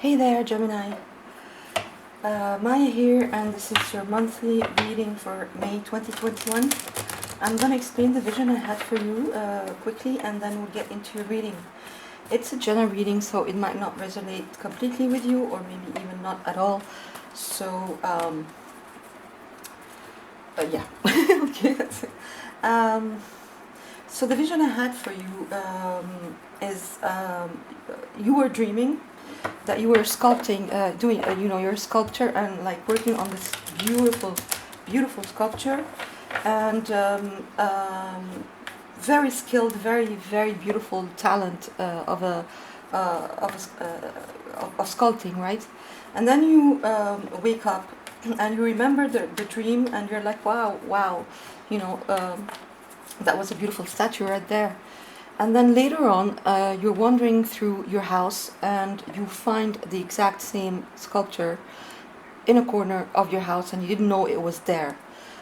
Hey there, Gemini. Maya here, and this is your monthly reading for May 2021. I'm going to explain the vision I had for you quickly, and then we'll get into your reading. It's a general reading, so it might not resonate completely with you, or maybe even not at all. So, yeah. Okay, that's it. So the vision I had for you is you were dreaming that you were sculpting, you're a sculptor and like working on this beautiful sculpture, and very skilled, very beautiful talent of sculpting, right? And then you wake up and you remember the dream, and you're like, wow, that was a beautiful statue right there. And then later on, you're wandering through your house and you find the exact same sculpture in a corner of your house, and you didn't know it was there.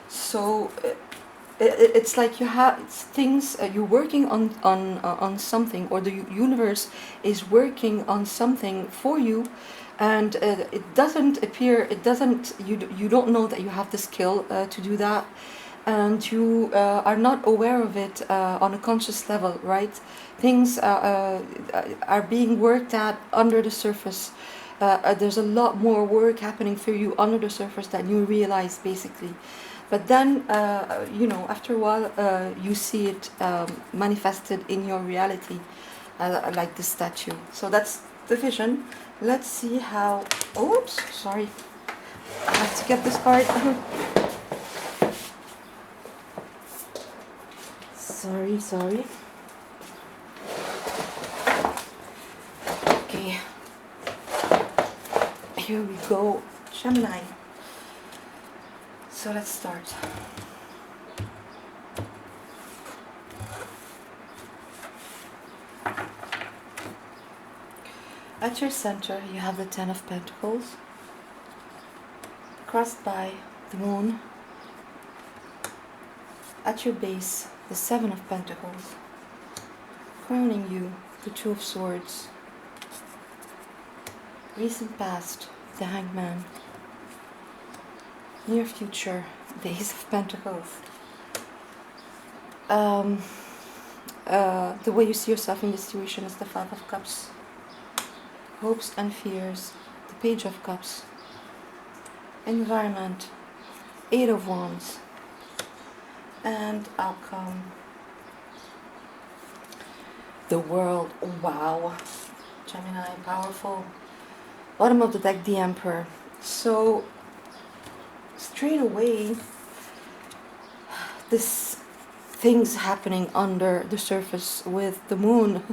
So it's like you have things, you're working on something, or the universe is working on something for you, and it doesn't appear, you don't know that you have the skill to do that, and you are not aware of it on a conscious level, right? Things are being worked at under the surface. There's a lot more work happening for you under the surface than you realize, basically. But then, after a while, you see it manifested in your reality, like the statue. So that's the vision. Let's see how. Oops, sorry. I have to get this card. Sorry. Okay. Here we go. Gemini. So let's start. At your center, you have the Ten of Pentacles, crossed by the Moon. At your base, the Seven of Pentacles, crowning you, the Two of Swords. Recent past, the Hangman. Near future, the Ace of Pentacles. The way you see yourself in this situation is the Five of Cups. Hopes and fears, the Page of Cups. Environment, Eight of Wands. And outcome, the World. Wow, Gemini, powerful. Bottom of the deck, the Emperor. So straight away, this things happening under the surface with the Moon.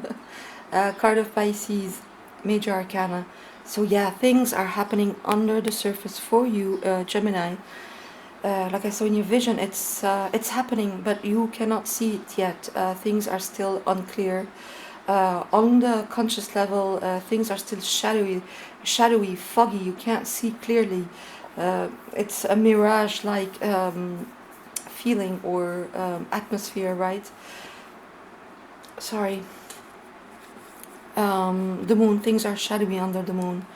Card of Pisces, Major Arcana. So yeah, things are happening under the surface for you, Gemini. Like I saw in your vision, it's happening, but you cannot see it yet. Things are still unclear. On the conscious level, things are still shadowy, foggy. You can't see clearly. It's a mirage-like feeling or atmosphere, right? Sorry. The Moon, things are shadowy under the Moon.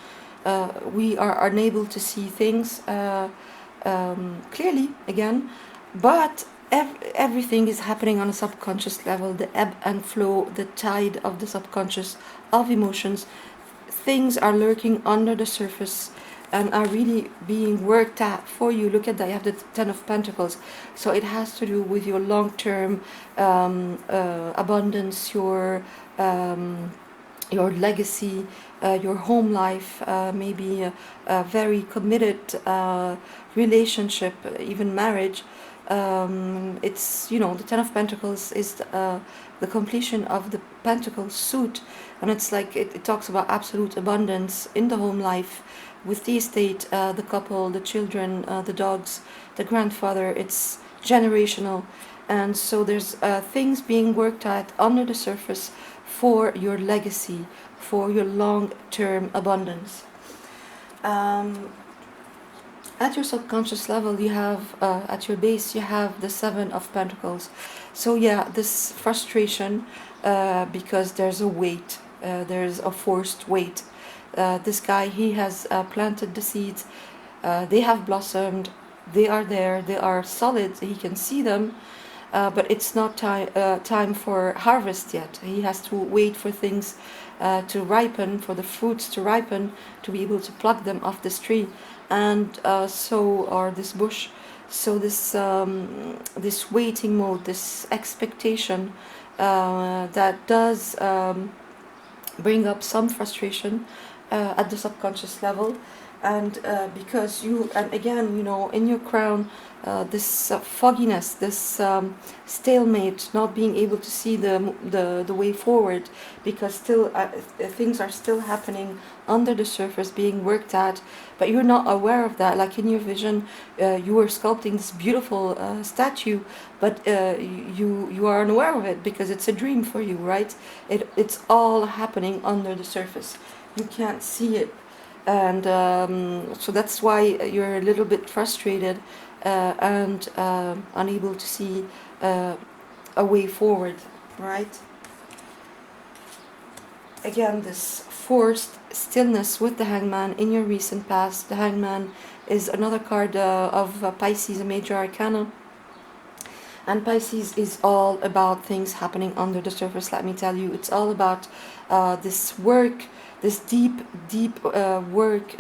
We are unable to see things clearly again, but everything is happening on a subconscious level. The ebb and flow, the tide of the subconscious, of emotions. Things are lurking under the surface and are really being worked at for you. Look at that, you have the Ten of Pentacles. So it has to do with your long-term abundance, your legacy, your home life, maybe a very committed relationship, even marriage. It's, the Ten of Pentacles is the completion of the Pentacle suit, and it's like it talks about absolute abundance in the home life, with the estate, the couple, the children, the dogs, the grandfather. It's generational, and so there's things being worked at under the surface for your legacy, for your long-term abundance. At your subconscious level, you have, at your base, you have the Seven of Pentacles. So yeah, this frustration, because there's a weight, there's a forced weight This guy, he has planted the seeds. They have blossomed. They are there. They are solid. He can see them, but it's not time for harvest yet. He has to wait for things to ripen, for the fruits to ripen, to be able to pluck them off this tree, and or this bush. So this waiting mode, this expectation, that does bring up some frustration at the subconscious level. And because you, and again, in your crown, this fogginess, this stalemate, not being able to see the way forward, because still things are still happening under the surface, being worked at, but you're not aware of that. Like in your vision, you were sculpting this beautiful statue, but you are unaware of it because it's a dream for you, right? It's all happening under the surface. You can't see it, and so that's why you're a little bit frustrated and unable to see a way forward, right? Again, this forced stillness with the Hangman in your recent past. The Hangman is another card of Pisces, a major arcana. And Pisces is all about things happening under the surface, let me tell you. It's all about this work, this deep work,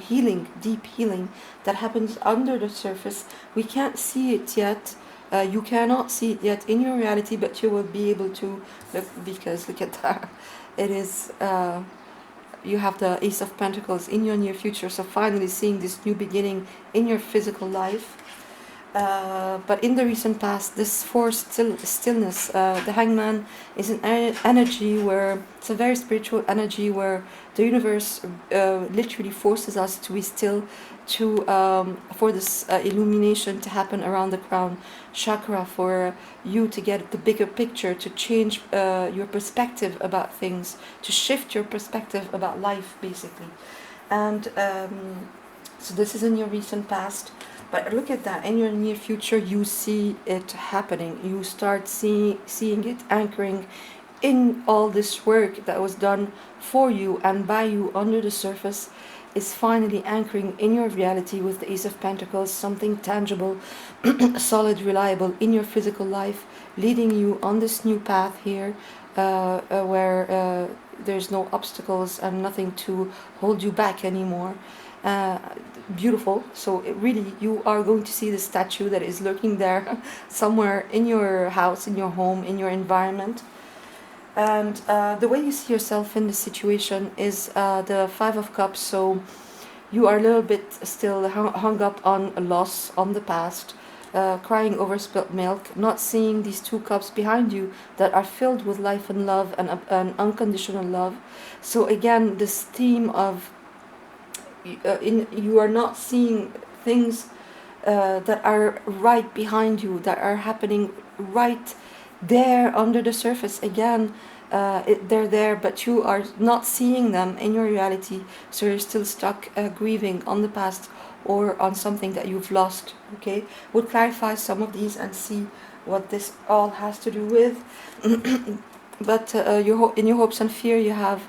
healing, deep healing that happens under the surface. We can't see it yet. You cannot see it yet in your reality, but you will be able to look, because look at that. It is, you have the Ace of Pentacles in your near future, so finally seeing this new beginning in your physical life. But in the recent past, this forced stillness, the Hangman is an energy where it's a very spiritual energy where the universe literally forces us to be still, to for this illumination to happen around the crown chakra, for you to get the bigger picture, to change your perspective about things, to shift your perspective about life, basically. And so this is in your recent past. But look at that, in your near future, you see it happening. You start seeing it anchoring in all this work that was done for you and by you under the surface, is finally anchoring in your reality with the Ace of Pentacles, something tangible, solid, reliable in your physical life, leading you on this new path here, where there's no obstacles and nothing to hold you back anymore. Beautiful. So really, you are going to see the statue that is lurking there somewhere in your house, in your home, in your environment. And the way you see yourself in this situation is the Five of Cups. So you are a little bit still hung up on a loss, on the past, crying over spilt milk, not seeing these two cups behind you that are filled with life and love and unconditional love. So again, this theme of you are not seeing things that are right behind you, that are happening right there under the surface. Again, they're there, but you are not seeing them in your reality, so you're still stuck grieving on the past or on something that you've lost. Okay, we'll clarify some of these and see what this all has to do with. But in your hopes and fear, you have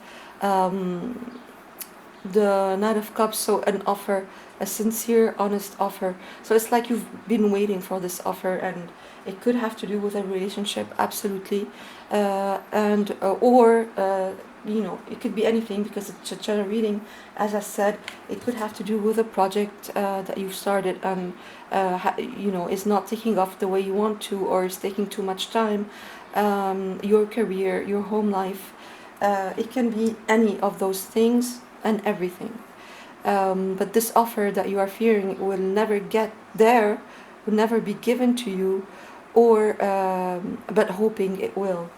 the Knight of Cups, so an offer, a sincere, honest offer. So it's like you've been waiting for this offer, and it could have to do with a relationship, absolutely, or it could be anything, because it's a general reading. As I said, it could have to do with a project that you've started and is not taking off the way you want to, or is taking too much time. Your career, your home life, it can be any of those things and everything. But this offer that you are fearing will never get there, will never be given to you, or but hoping it will.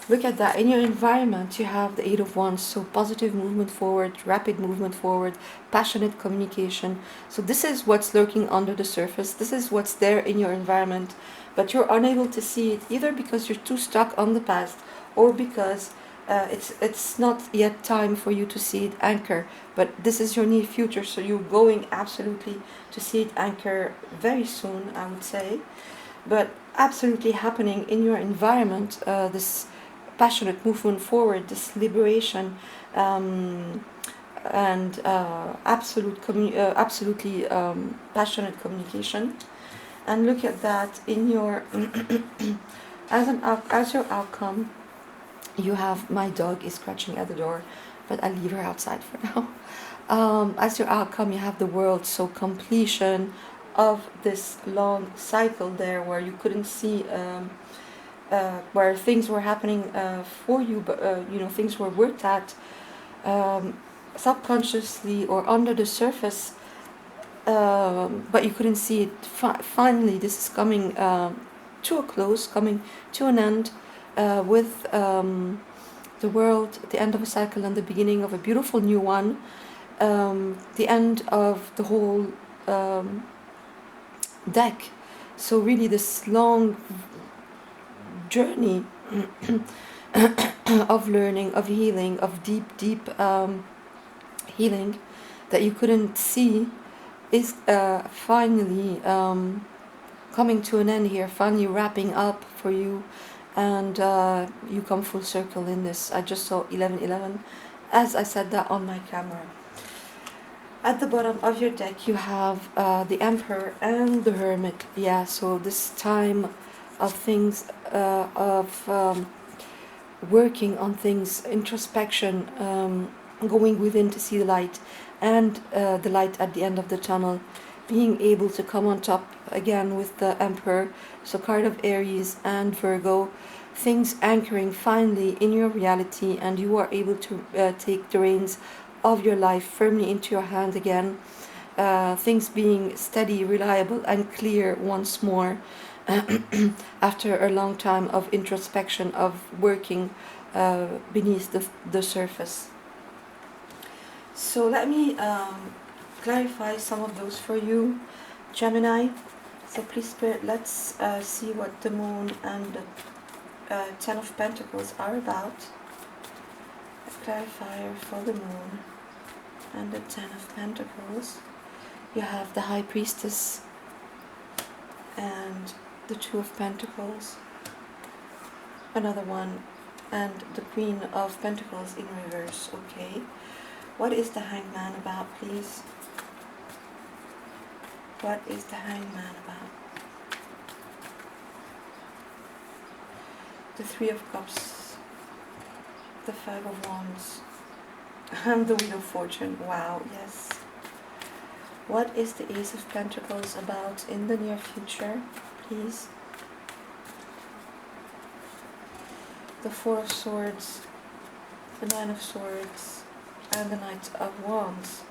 Look at that. In your environment, you have the Eight of Wands, so positive movement forward, rapid movement forward, passionate communication. So this is what's lurking under the surface. This is what's there in your environment, but you're unable to see it, either because you're too stuck on the past, or because it's not yet time for you to see it anchor. But this is your near future, so you're going absolutely to see it anchor very soon, I would say. But absolutely happening in your environment, this passionate movement forward, this liberation, and absolutely passionate communication. And look at that in your as your outcome. You have my dog is scratching at the door, but I leave her outside for now. As your outcome, you have the world, so completion of this long cycle there, where you couldn't see, where things were happening for you, but things were worked at subconsciously or under the surface, but you couldn't see it. Finally, this is coming to a close, coming to an end, with the world, the end of a cycle and the beginning of a beautiful new one, the end of the whole deck. So really this long journey of learning, of healing, of deep healing that you couldn't see is finally coming to an end here, finally wrapping up for you, and you come full circle in this. I just saw 1111 as I said that on my camera. At the bottom of your deck you have the Emperor and the Hermit. Yeah, so this time of things, of working on things, introspection, going within to see the light, and the light at the end of the tunnel, being able to come on top again with the Emperor, so card of Aries and Virgo, things anchoring finally in your reality, and you are able to take the reins of your life firmly into your hand again, things being steady, reliable and clear once more, after a long time of introspection, of working beneath the surface. So let me clarify some of those for you, Gemini. So please, Spirit, let's see what the Moon and the Ten of Pentacles are about. A clarifier for the Moon and the Ten of Pentacles. You have the High Priestess and the Two of Pentacles, another one, and the Queen of Pentacles in reverse. Okay, what is the Hangman about, please? What is the Hangman about? The Three of Cups, the Five of Wands, and the Wheel of Fortune. Wow, yes. What is the Ace of Pentacles about in the near future, please? The Four of Swords, the Nine of Swords, and the Knight of Wands.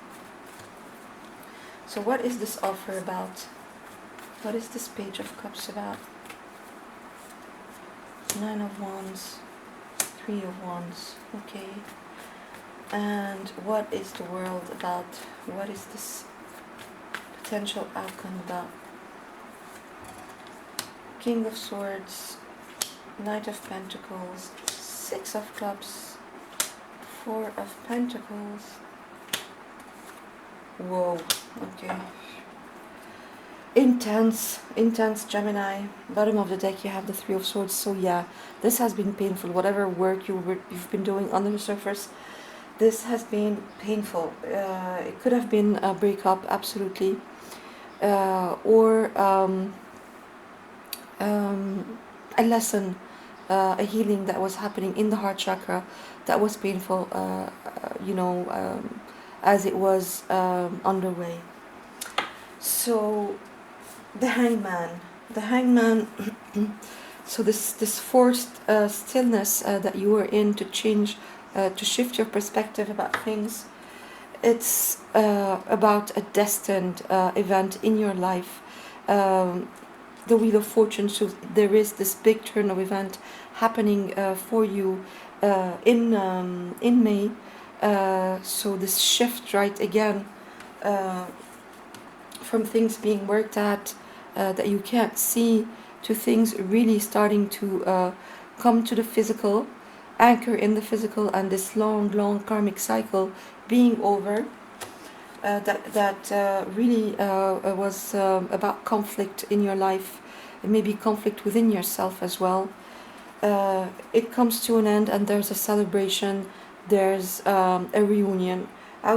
So what is this offer about? What is this Page of Cups about? Nine of Wands, Three of Wands. Okay. And what is the world about? What is this potential outcome about? King of Swords, Knight of Pentacles, Six of Cups, Four of Pentacles. Whoa, okay. Intense Gemini. Bottom of the deck you have the Three of Swords. So yeah, this has been painful. Whatever work you've been doing under the surface, this has been painful. It could have been a breakup, absolutely, or a lesson, a healing that was happening in the heart chakra that was painful, as it was underway. So the Hangman, so this forced stillness that you were in to change, to shift your perspective about things. It's about a destined event in your life. The Wheel of Fortune, so there is this big turn of event happening for you in May. So this shift, right, again, from things being worked at that you can't see, to things really starting to come to the physical, anchor in the physical, and this long karmic cycle being over. That really was about conflict in your life, and maybe conflict within yourself as well. it comes to an end and there's a celebration, there's a reunion. I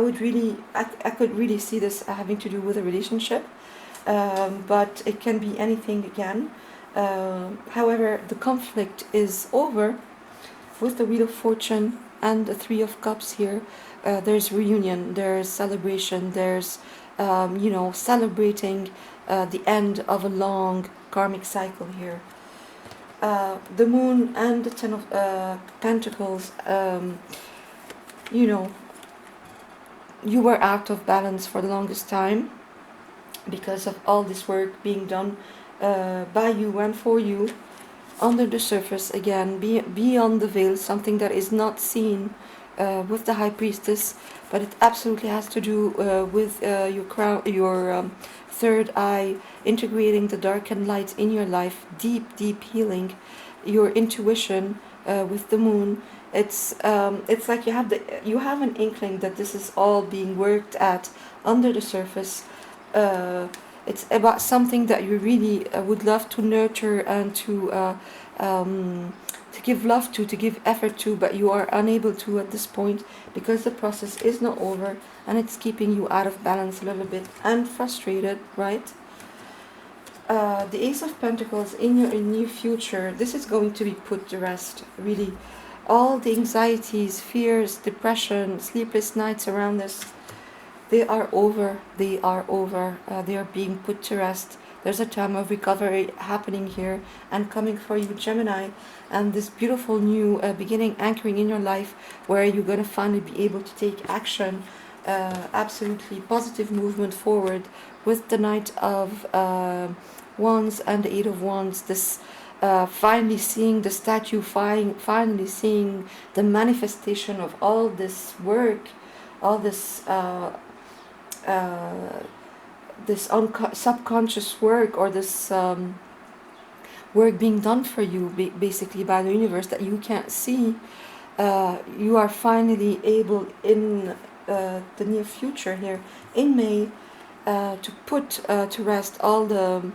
could really see this having to do with a relationship, but it can be anything again. However, the conflict is over with the Wheel of Fortune and the Three of Cups here. There's reunion, there's celebration, there's, celebrating the end of a long karmic cycle here. The Moon and the Ten of Pentacles, you know, you were out of balance for the longest time because of all this work being done by you and for you under the surface, again, beyond the veil, something that is not seen with the High Priestess, but it absolutely has to do with your crown, your third eye, integrating the dark and light in your life, deep healing, your intuition with the Moon. It's like you have an inkling that this is all being worked at under the surface. It's about something that you really would love to nurture and to give love to give effort to, but you are unable to at this point because the process is not over and it's keeping you out of balance a little bit and frustrated, right? The Ace of Pentacles in your near future, this is going to be put to rest, really. All the anxieties, fears, depression, sleepless nights around this, they are over. They are over. They are being put to rest. There's a time of recovery happening here and coming for you, Gemini, and this beautiful new beginning anchoring in your life where you're going to finally be able to take action. Absolutely positive movement forward with the Knight of Wands and the Eight of Wands. This finally seeing the statue, finally seeing the manifestation of all this work, all this subconscious work, or this work being done for you basically by the universe that you can't see. You are finally able in the near future here in May to put to rest all the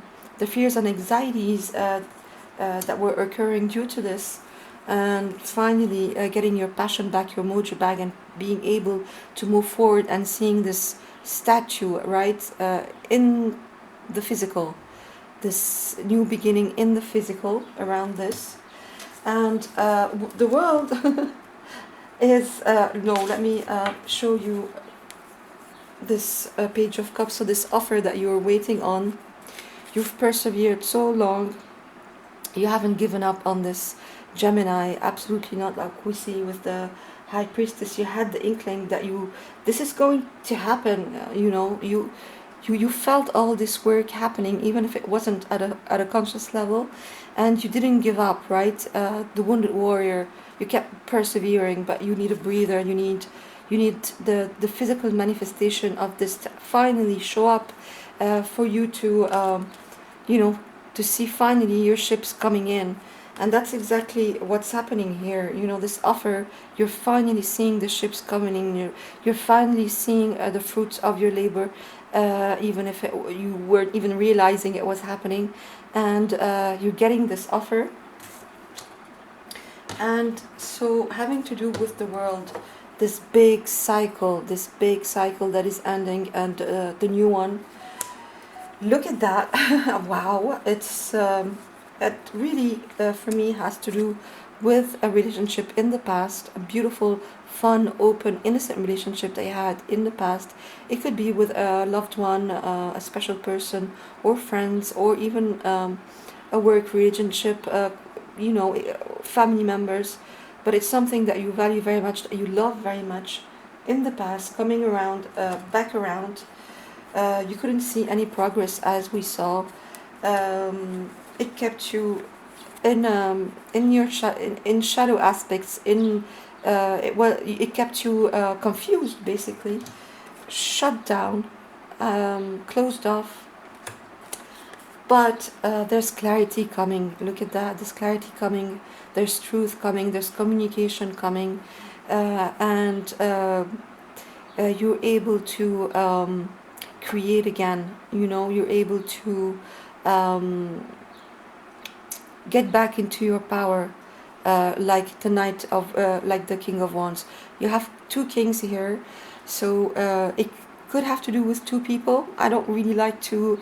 fears and anxieties that were occurring due to this, and finally getting your passion back, your mojo back, and being able to move forward and seeing this statue, right, in the physical, this new beginning in the physical around this. And the world is no, let me show you this Page of Cups. So this offer that you're waiting on, you've persevered so long, you haven't given up on this, Gemini. Absolutely not. Like we see with the High Priestess, you had the inkling that this is going to happen. You felt all this work happening, even if it wasn't at a conscious level, and you didn't give up, right? The wounded warrior, you kept persevering, but you need a breather. You need the physical manifestation of this to finally show up for you to to see finally your ships coming in. And that's exactly what's happening here. This offer, you're finally seeing the ships coming in. You're finally seeing the fruits of your labor, even if you weren't even realizing it was happening. And you're getting this offer. And so having to do with the world, this big cycle that is ending, and the new one. Look at that. Wow. It really, for me, has to do with a relationship in the past, a beautiful, fun, open, innocent relationship they had in the past. It could be with a loved one, a special person, or friends, or even a work relationship, family members. But it's something that you value very much, that you love very much in the past, coming around, back around. You couldn't see any progress, as we saw. It kept you in your in shadow aspects. It kept you confused, basically, shut down, closed off. But there's clarity coming. Look at that. There's clarity coming. There's truth coming. There's communication coming, and you're able to create again. You're able to get back into your power, like the Knight of, like the King of Wands. You have two kings here, so it could have to do with two people. I don't really like to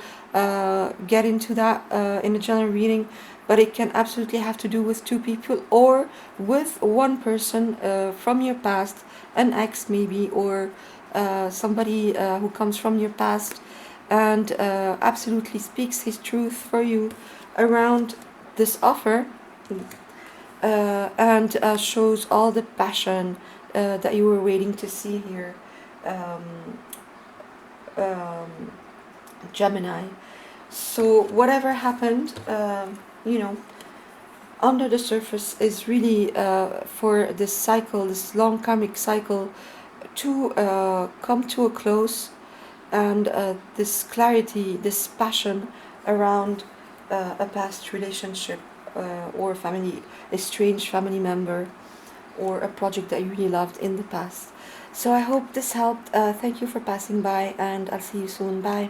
get into that in a general reading, but it can absolutely have to do with two people or with one person from your past, an ex maybe, or somebody who comes from your past and absolutely speaks his truth for you around this offer, and shows all the passion that you were waiting to see here, um, um, Gemini. So whatever happened, you know, under the surface is really for this cycle, this long karmic cycle, to come to a close, and this clarity, this passion around a past relationship or family, a strange family member, or a project that you really loved in the past. So I hope this helped. Thank you for passing by, and I'll see you soon. Bye.